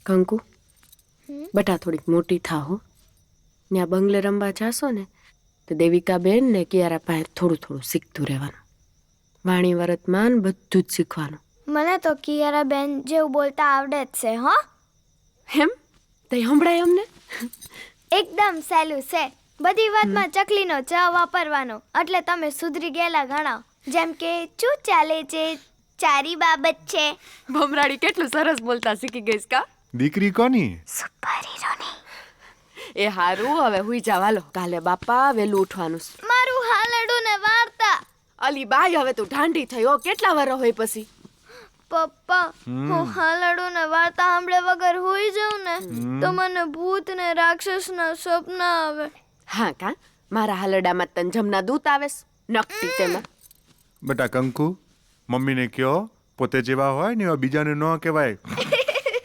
કંકુ બટા થોડીક મોટી થાઓ ત્યાં બંગલે રમવા જાશો ને તો દેવિકા બેન ને કિયારા પાસે થોડું થોડું શીખતું રહેવાનું. વાણી વરતમાન બધું જ શીખવાનું. મને તો કિયારા બેન જેવું બોલતા આવડે જ છે હો. એમ તઈ સંભળાય અમને. એકદમ સહેલું છે. બધી વાતમાં ચકલીનો ચ વાપરવાનો એટલે તમે સુધરી ગયેલા ગણાવ. જેમ કે શું ચાલે છે, ચારી બાબત છે. ભમરાડી કેટલું સરસ બોલતા શીખી ગઈશ કા. દીકરી કોની? સુપર હીરોની. એ હારું હવે હુઈ જાવ હાલો. કાલે બાપા વેલું ઉઠવાનું છે. મારું હાલડું ને વાર્તા. અલી બાઈ હવે તું ઢાંઢી થઈ હો. કેટલા વર હોય પછી? પપ્પા હું હાલડું ને વાર્તા સાંભળે વગર હોઈ જાઉં ને તો મને ભૂત ને રાક્ષસ ના સપના આવે. હા કા મારા હાલડામાં તન જમના દૂત આવેસ નકટી તેમાં. બેટા કંકુ, મમ્મીને કયો પોતે જેવા હોય ને એવા બીજાને ન કહેવાય.